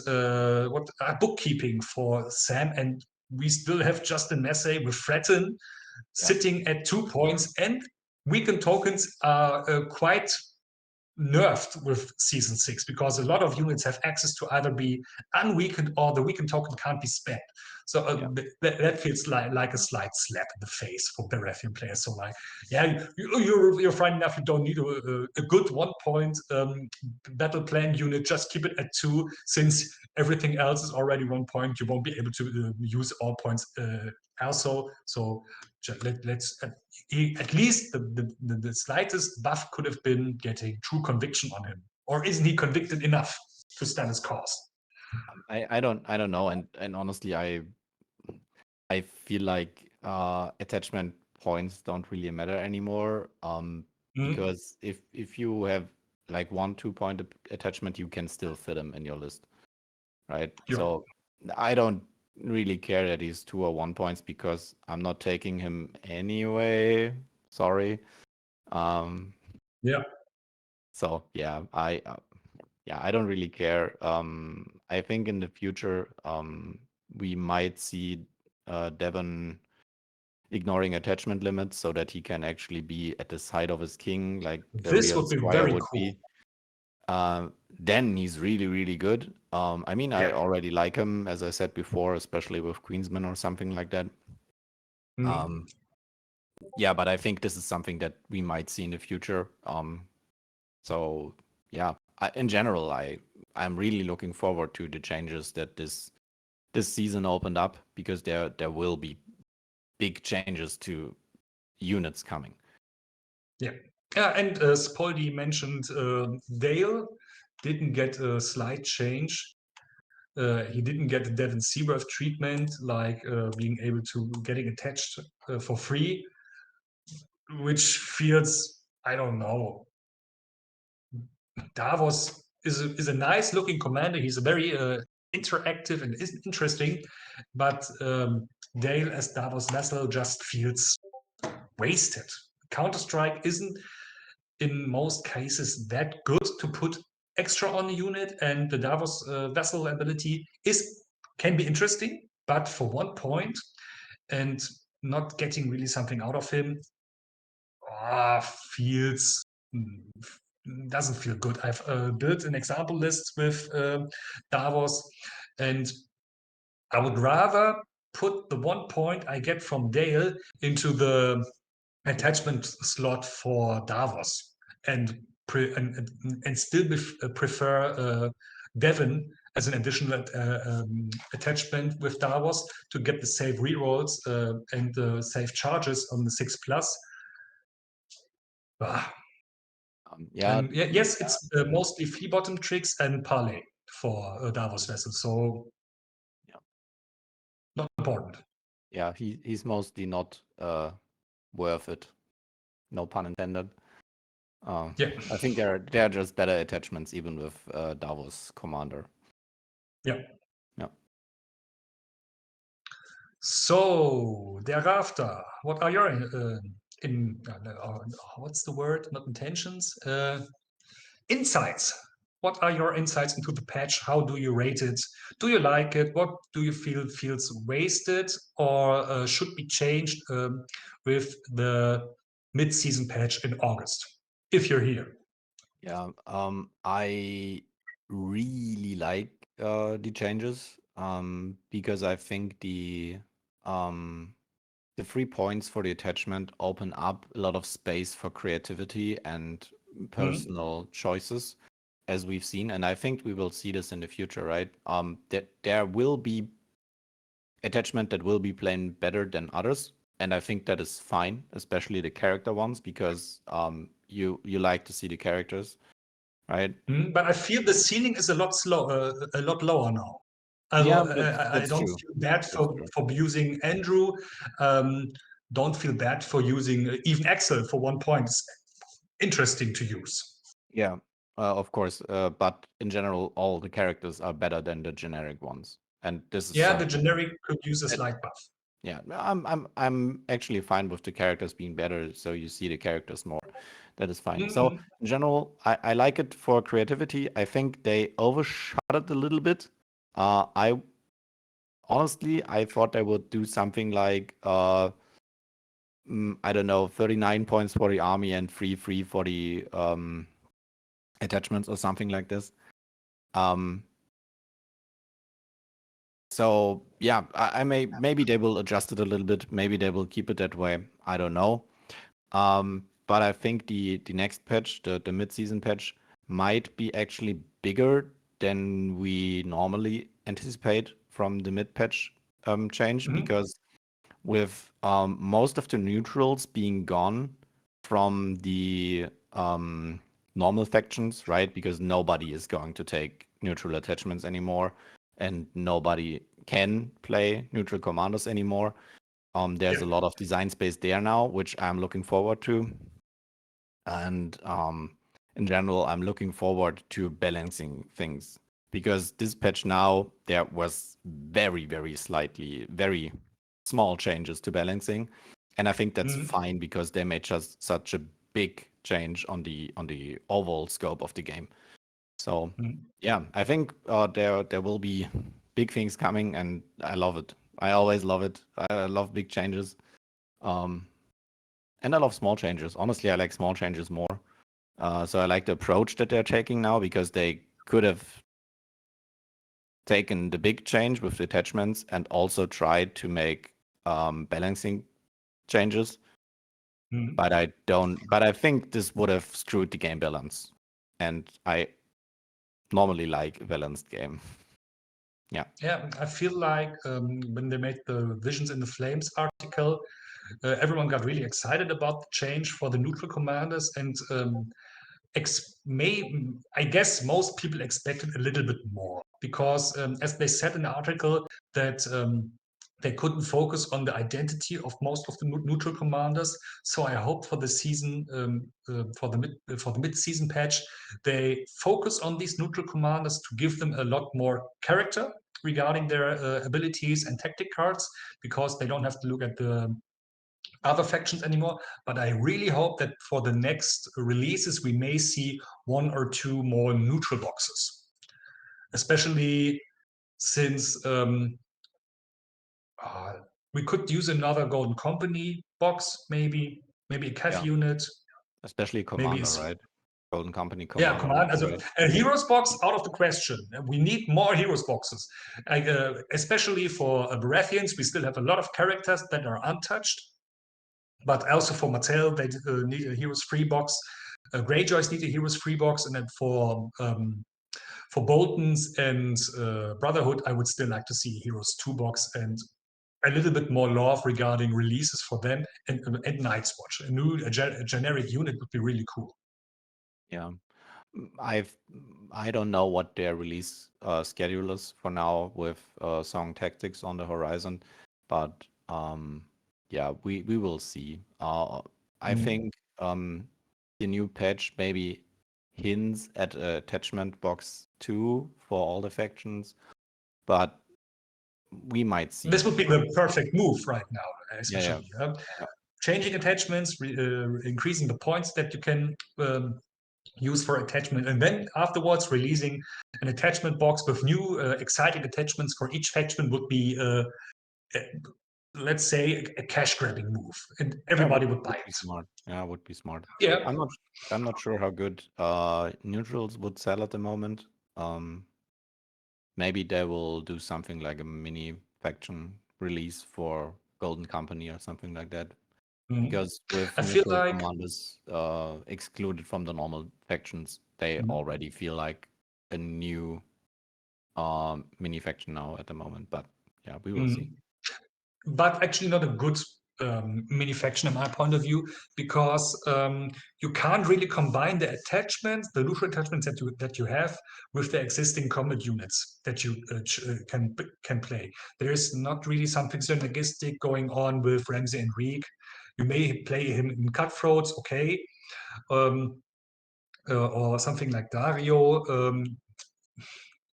what bookkeeping for Sam. And we still have Justin Massey with Fretton sitting at 2 points, and weakened tokens are quite nerfed with season 6 because a lot of units have access to either be unweakened or the weakened token can't be spent. So that feels like a slight slap in the face for Baratheon players. So like, yeah, you're fine enough. You don't need a good 1 point battle plan unit. Just keep it at 2, since everything else is already 1 point. You won't be able to use all points also. So let's at least the slightest buff could have been getting true conviction on him. Or isn't he convicted enough to stand his cause?
I don't know, and honestly, I feel like attachment points don't really matter anymore. Because if you have like 1-2 point attachment, you can still fit him in your list, right?
Yeah.
So I don't really care that he's 2 or 1 points because I'm not taking him anyway. Sorry.
Yeah.
So yeah, I don't really care. I think in the future, we might see Devon ignoring attachment limits so that he can actually be at the side of his king, like a
This
real
would be
squire
very
would
cool.
be. Then he's really, really good. I mean, I
Yeah.
already like him, as I said before, especially with Queensman or something like that. Yeah, but I think this is something that we might see in the future. So yeah, in general, I'm really looking forward to the changes that this season opened up, because there will be big changes to units coming.
Yeah. Yeah, and Spoldy mentioned Dale didn't get a slight change. He didn't get the Devon Seaworth treatment, like being able to getting attached for free, which feels, I don't know. Davos is a nice looking commander. He's a very interactive and is interesting, but Dale as Davos vassal just feels wasted. Counter Strike isn't in most cases that good to put extra on the unit, and the Davos vessel ability can be interesting, but for 1 point and not getting really something out of him feels doesn't feel good. I've built an example list with Davos, and I would rather put the 1 point I get from Dale into the attachment slot for Davos, and still prefer Devon as an additional attachment with Davos to get the save rerolls and the save charges on the 6+.
Yeah.
And yes, it's mostly flea bottom tricks and parlay for Davos vessel, so not important.
Yeah, he's mostly not worth it. No pun intended.
Yeah.
I think there are just better attachments even with Davos Commander.
Yeah.
Yeah.
So thereafter, what are your what's the word? Not intentions. Insights. What are your insights into the patch? How do you rate it? Do you like it? What do you feel feels wasted or should be changed with the mid-season patch in August? If you're here.
Yeah. I really like the changes because I think the 3 points for the attachment open up a lot of space for creativity and personal choices, as we've seen, and I think we will see this in the future, right? That there will be attachment that will be playing better than others, and I think that is fine, especially the character ones, because you like to see the characters, right?
But I feel the ceiling is a lot lower now.
Yeah,
I
that's
don't
true.
feel bad
That's true.
for using Andrew. Don't feel bad for using even Axel for 1 point. It's interesting to use.
Yeah, of course. But in general, all the characters are better than the generic ones, and this is
Yeah, the
something
generic could use a slight buff.
Yeah, I'm actually fine with the characters being better, so you see the characters more. That is fine. So
Mm-hmm.
in general, I like it for creativity. I think they overshot it a little bit. I honestly I thought they would do something like I don't know, 39 points for the army and free for the attachments or something like this. Um, so yeah, maybe they will adjust it a little bit. Maybe they will keep it that way. I don't know. But I think the next patch, the mid-season patch, might be actually bigger than we normally anticipate from the mid-patch change,
Mm-hmm.
because with most of the neutrals being gone from the normal factions, right? Because nobody is going to take neutral attachments anymore, and nobody can play neutral commanders anymore. There's a
Yeah.
lot of design space there now, which I'm looking forward to. And in general, I'm looking forward to balancing things, because this patch now there was very slightly, very small changes to balancing, and I think that's
Mm-hmm.
fine because they made just such a big change on the overall scope of the game. So
Mm-hmm.
yeah, I think there will be big things coming, and I love it. I always love it. I love big changes. Um, and I love small changes. Honestly, I like small changes more. So I like the approach that they're taking now, because they could have taken the big change with the attachments and also tried to make balancing changes.
Mm-hmm.
But I don't. But I think this would have screwed the game balance, and I normally like a balanced game. Yeah.
Yeah, I feel like when they made the Visions in the Flames article, everyone got really excited about the change for the neutral commanders, and I guess most people expected a little bit more because, as they said in the article, that they couldn't focus on the identity of most of the neutral commanders. So I hope for the season, for the mid-season patch, they focus on these neutral commanders to give them a lot more character regarding their abilities and tactic cards, because they don't have to look at the other factions anymore. But I really hope that for the next releases, we may see one or two more neutral boxes, especially since uh, we could use another Golden Company box, maybe a CAF
Yeah.
unit,
Especially
maybe
Commander, right? Golden Company
yeah,
Commander would
command
be
as
great.
a heroes box out of the question. We need more heroes boxes, especially for Baratheons. We still have a lot of characters that are untouched. But also for Mattel, they need a Heroes free box. Greyjoys need a Heroes free box, and then for Boltons and Brotherhood, I would still like to see Heroes 2 box and a little bit more love regarding releases for them, and Night's Watch. A generic unit would be really cool.
Yeah. I don't know what their release schedule is for now with Song Tactics on the horizon, but yeah, we will see. I
Mm.
think the new patch maybe hints at a attachment box 2 for all the factions, but we might
This
see.
would be the perfect move right now,
Yeah, yeah,
especially.
yeah,
Changing attachments, increasing the points that you can use for attachment, and then afterwards releasing an attachment box with new exciting attachments for each faction would be uh, let's say a cash grabbing move, and
yeah.
everybody would buy
Would be
it.
smart. Yeah, would be smart.
Yeah.
I'm not I'm not sure how good neutrals would sell at the moment. Um, Maybe they will do something like a mini faction release for Golden Company or something like that.
Mhm.
Because with
I feel
neutral
like
commanders excluded from the normal factions, they
Mhm.
already feel like a new mini faction now at the moment. But yeah, we will see.
Mhm. But actually not a good mini faction in my point of view, because you can't really combine the attachments, the neutral attachments that you have, with the existing combat units that you can play. There is not really something synergistic going on with Ramsey and Reek. You may play him in Cutthroats, okay, um, or something like Dario.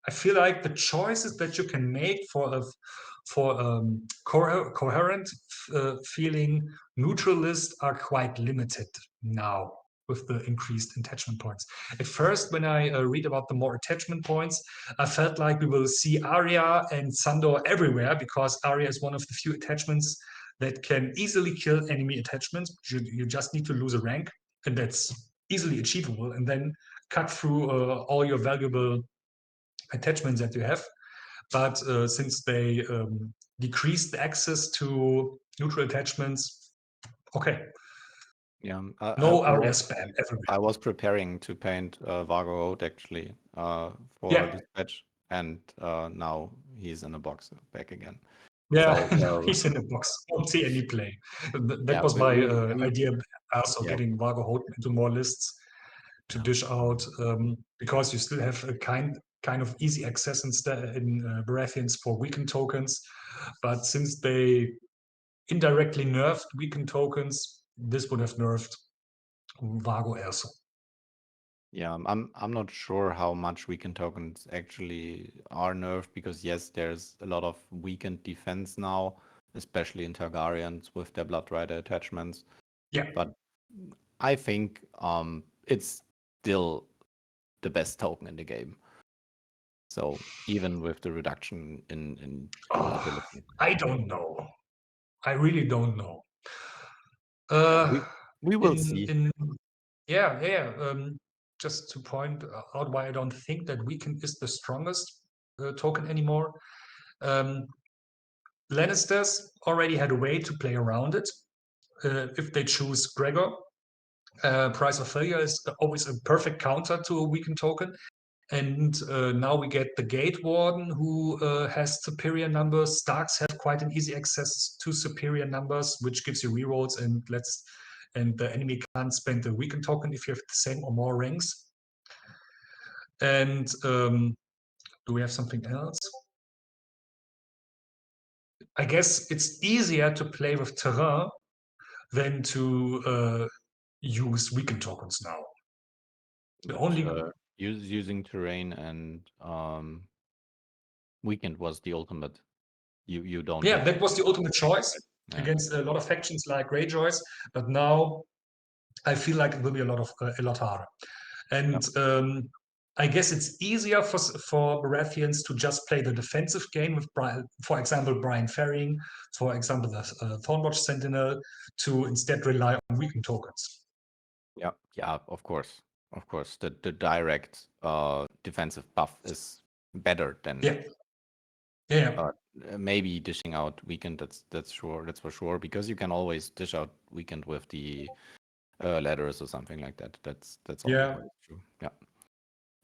I feel like the choices that you can make for coherent feeling neutral list are quite limited now with the increased attachment points. At first, when I read about the more attachment points, I felt like we will see Arya and Sandor everywhere, because Arya is one of the few attachments that can easily kill enemy attachments. You just need to lose a rank, and that's easily achievable, and then cut through all your valuable attachments that you have. But since they decreased the access to neutral attachments, okay,
Yeah,
no Arya spam everywhere.
I was preparing to paint Vargo Road actually for
Yeah.
this patch, and now he's in a box back again.
Yeah,
So,
he's in the box. Won't see any play. That
yeah,
was my
we
idea also,
yeah.
getting Vargo Holt into more lists to dish out, because you still have a kind of easy access in Baratheons for weakened tokens. But since they indirectly nerfed weakened tokens, this would have nerfed Vargo also.
Yeah, I'm not sure how much weakened tokens actually are nerfed, because yes, there's a lot of weakened defense now, especially in Targaryens with their Blood Rider attachments.
Yeah.
But I think it's still the best token in the game. So even with the reduction in ability.
I don't know. I really don't know.
We will see.
Yeah. Just to point out why I don't think that Weekend is the strongest token anymore. Lannisters already had a way to play around it. If they choose Gregor, Price of Failure is always a perfect counter to a weakened token. And now we get the Gate Warden, who has superior numbers. Starks have quite an easy access to superior numbers, which gives you rerolls, and the enemy can't spend the weakened token if you have the same or more ranks. And do we have something else? I guess it's easier to play with terrain than to use weakened tokens now. The only
using terrain and weekend was the ultimate. You don't.
Yeah, that was the ultimate choice against a lot of factions like Greyjoys, but now I feel like it will be a lot harder. And I guess it's easier for Baratheons to just play the defensive game with, for example, Brian Ferring, for example, the Thornwatch Sentinel, to instead rely on weakened tokens.
Yeah, of course. The direct defensive buff is better than maybe dishing out weekend. That's for sure, because you can always dish out weekend with the ladders or something like that. That's always true. Yeah,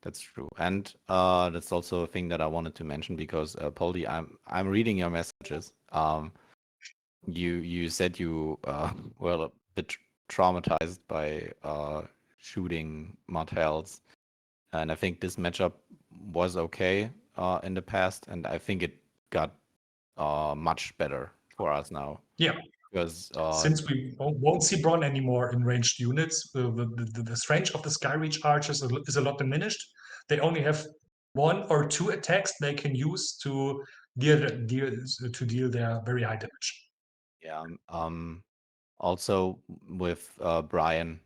that's true. And that's also a thing that I wanted to mention, because Poldy, I'm reading your messages. You said you were a bit traumatized by shooting Martells, and I think this matchup was okay in the past, and I think it got much better for us now.
Yeah.
Because
since we won't see Bronn anymore in ranged units, the strength of the Skyreach archers is a lot diminished. They only have 1 or 2 attacks they can use to deal their very high damage.
Yeah. Also with Brian,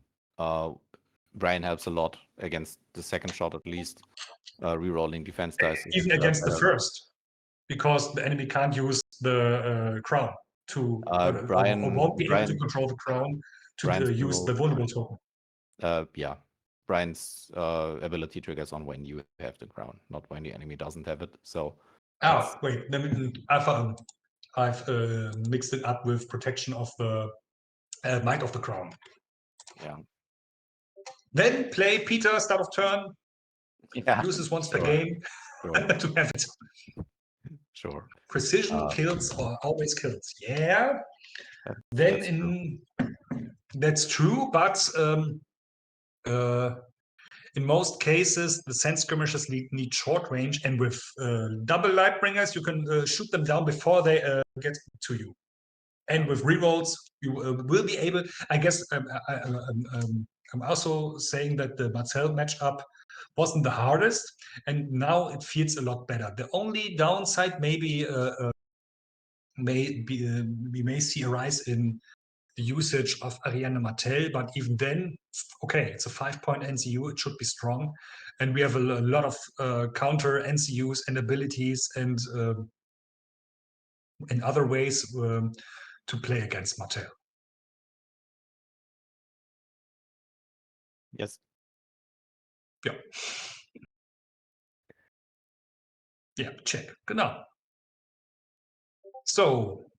Brian helps a lot against the second shot, at least. Rerolling defense dice.
Even against the first, because the enemy can't use the crown to,
Brian
or won't be able to control the crown to use the vulnerable token.
Yeah. Brian's ability triggers on when you have the crown, not when the enemy doesn't have it. So.
Oh, wait. I've mixed it up with protection of the Might of the Crown.
Yeah.
Then play Peter, start of turn.
Yeah.
Uses once per game to have it.
Sure.
Precision kills or always kills. Yeah. Then that's true, but in most cases, the Sand Skirmishers need short range, and with double Lightbringers, you can shoot them down before they get to you. And with rerolls, you will be able. I guess I'm also saying that the Marcel matchup wasn't the hardest, and now it feels a lot better. The only downside maybe we may see a rise in the usage of Ariane Martel, but even then, okay, it's a 5-point NCU, it should be strong, and we have a lot of counter NCUs and abilities and in other ways to play against Martel.
Yes.
Ja. Yeah, check. Genau. So,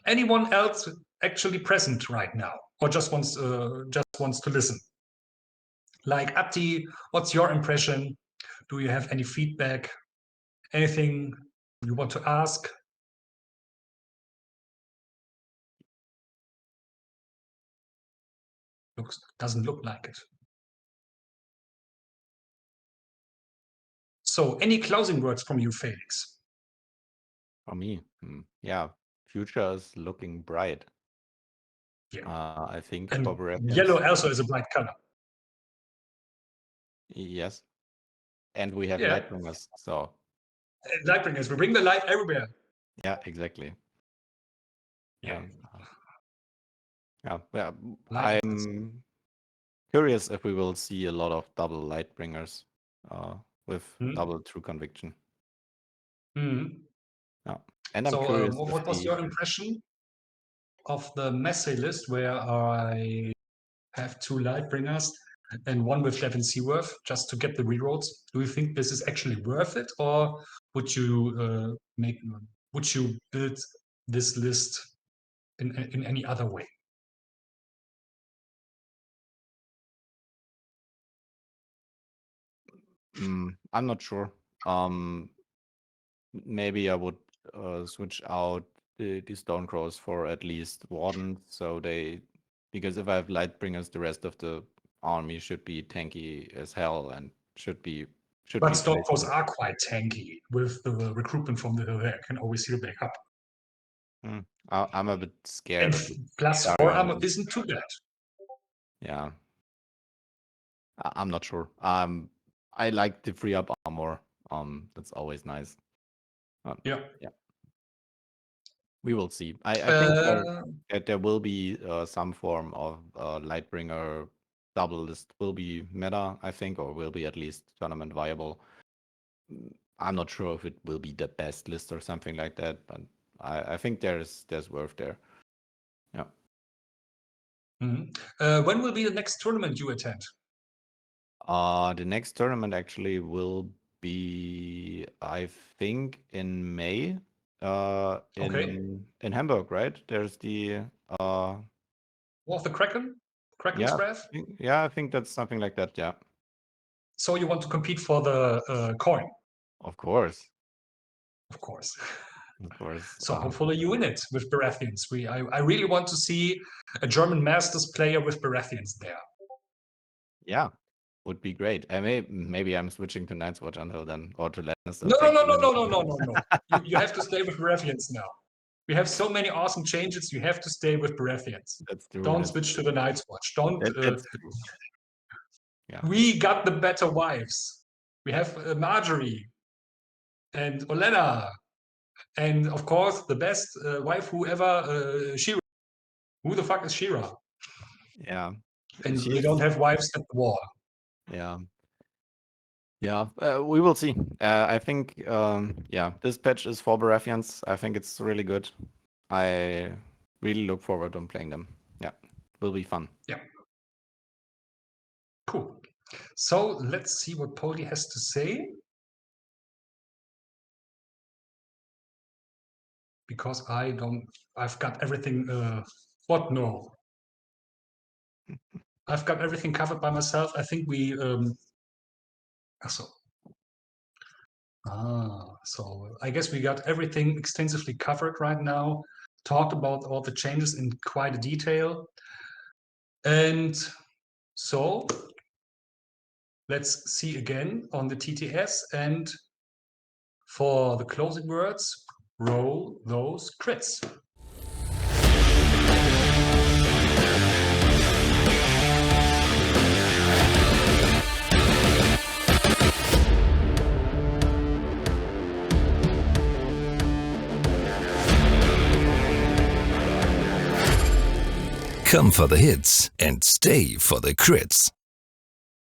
anyone else actually present right now, or just wants to listen? Like Atti, what's your impression? Do you have any feedback? Anything you want to ask? Doesn't look like it. So, any closing words from you, Failix?
For me, yeah, future is looking bright.
Yeah.
I think
And
for Baratheons,
yellow also is a bright color.
yes, and we have
Yeah.
Lightbringers, so
Lightbringers, we bring the light everywhere.
yeah, exactly.
Yeah.
Yeah.
Lightbringers.
I'm curious if we will see a lot of double Lightbringers with double True Conviction.
Mm.
Yeah, and I'm
So,
curious.
what was your impression of the message list where I have 2 Lightbringers and 1 with Devin Seaworth just to get the rerolls? Do you think this is actually worth it, or would you build this list in any other way?
I'm not sure. Maybe I would switch out the Stonecrows for at least Wardens, because if I have Lightbringers, the rest of the army should be tanky as hell and should be.
But Stonecrows are quite tanky with the recruitment from the hill. They can always heal back up.
I'm a bit scared
And
of the
plus 4 armor isn't too bad.
Yeah. I'm not sure. I like the free up armor. That's always nice.
Yeah.
We will see. I think there will be some form of Lightbringer double list will be meta, I think, or will be at least tournament viable. I'm not sure if it will be the best list or something like that, but I think there's worth there. Yeah.
When will be the next tournament you attend?
The next tournament actually will be, I think, in May. In Hamburg, right? There's the
War of the Kraken? Kraken's Breath?
Yeah, I think that's something like that, yeah.
So you want to compete for the coin?
Of course.
Of course.
Of course.
So hopefully you win it with Baratheons. I really want to see a German Masters player with Baratheons there.
Yeah, would be great. Maybe I'm switching to Night's Watch until then, or to Lannister.
No. You have to stay with Baratheons now. We have so many awesome changes. You have to stay with Baratheons.
That's true.
Don't switch to the Night's Watch.
That's true. Yeah.
We got the better wives. We have Marjorie and Olenna, and of course the best wife who ever, Shira. Who the fuck is Shira?
Yeah.
And we don't have wives at the war.
Yeah. We will see. I think, this patch is for Baratheons. I think it's really good. I really look forward to playing them. Yeah, will be fun.
Yeah. Cool. So let's see what Polly has to say. Because I've got everything, what? No. I've got everything covered by myself. I think we, so I guess we got everything extensively covered right now, talked about all the changes in quite a detail. And so let's see again on the TTS, and for the closing words, roll those crits.
Come for the hits and stay for the crits.